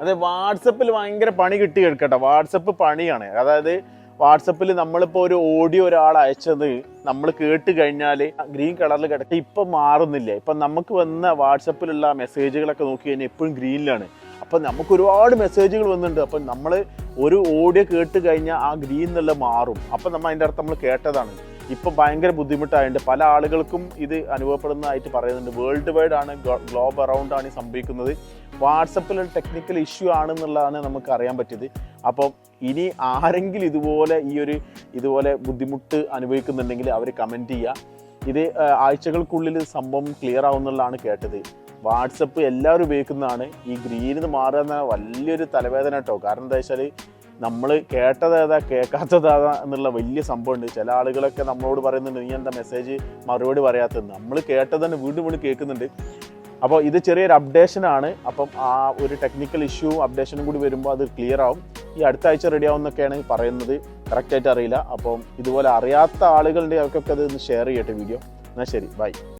അതെ, വാട്സപ്പിൽ ഭയങ്കര പണി കിട്ടി കേൾക്കട്ടെ. വാട്സപ്പ് പണിയാണ്. അതായത് വാട്സപ്പിൽ നമ്മളിപ്പോൾ ഒരു ഓഡിയോ ഒരാൾ അയച്ചത് നമ്മൾ കേട്ട് കഴിഞ്ഞാൽ ഗ്രീൻ കളറിൽ കിടക്കുക ഇപ്പം മാറുന്നില്ല. ഇപ്പം നമുക്ക് വന്ന വാട്സപ്പിലുള്ള മെസ്സേജുകളൊക്കെ നോക്കി കഴിഞ്ഞാൽ എപ്പോഴും ഗ്രീനിലാണ്. അപ്പം നമുക്ക് ഒരുപാട് മെസ്സേജുകൾ വന്നിട്ടുണ്ട്. അപ്പം നമ്മൾ ഒരു ഓഡിയോ കേട്ട് കഴിഞ്ഞാൽ ആ ഗ്രീൻ എന്നുള്ള മാറും. അപ്പം നമ്മൾ അതിൻ്റെ അർത്ഥം നമ്മൾ കേട്ടതാണ്. ഇപ്പം ഭയങ്കര ബുദ്ധിമുട്ടായതുകൊണ്ട് പല ആളുകൾക്കും ഇത് അനുഭവപ്പെടുന്നതായിട്ട് പറയുന്നുണ്ട്. വേൾഡ് വൈഡ് ആണ്, ഗ്ലോബ് അറൗണ്ട് ആണ് സംഭവിക്കുന്നത്. വാട്സപ്പിൽ ഒരു ടെക്നിക്കൽ ഇഷ്യൂ ആണെന്നുള്ളതാണ് നമുക്ക് അറിയാൻ പറ്റിയത്. അപ്പം ഇനി ആരെങ്കിലും ഇതുപോലെ ബുദ്ധിമുട്ട് അനുഭവിക്കുന്നുണ്ടെങ്കിൽ അവർ കമൻറ്റ് ചെയ്യുക. ഇത് ആഴ്ചകൾക്കുള്ളിൽ സംഭവം ക്ലിയർ ആവുന്നുള്ളതാണ് കേട്ടത്. വാട്സപ്പ് എല്ലാവരും ഉപയോഗിക്കുന്നതാണ്. ഈ ഗ്രീനിന്ന് മാറുന്ന വലിയൊരു തലവേദന കേട്ടോ. കാരണം എന്താ വെച്ചാൽ നമ്മൾ കേട്ടതേതാ കേൾക്കാത്തതാ എന്നുള്ള വലിയ സംഭവമുണ്ട്. ചില ആളുകളൊക്കെ നമ്മളോട് പറയുന്നുണ്ട്, നീ എന്താ മെസ്സേജ് മറുപടി പറയാത്തത്. നമ്മൾ കേട്ടത് തന്നെ വീണ്ടും വീണ്ടും കേൾക്കുന്നുണ്ട്. അപ്പോൾ ഇത് ചെറിയൊരു അപ്ഡേഷനാണ്. അപ്പം ആ ഒരു ടെക്നിക്കൽ ഇഷ്യൂ അപ്ഡേഷനും കൂടി വരുമ്പോൾ അത് ക്ലിയർ ആവും. ഈ അടുത്ത ആഴ്ച റെഡി ആവുമെന്നൊക്കെയാണ് പറയുന്നത്. കറക്റ്റായിട്ട് അറിയില്ല. അപ്പം ഇതുപോലെ അറിയാത്ത ആളുകളുടെ അവർക്കൊക്കെ അത് ഒന്ന് ഷെയർ ചെയ്യട്ടെ വീഡിയോ. എന്നാൽ ശരി, ബൈ.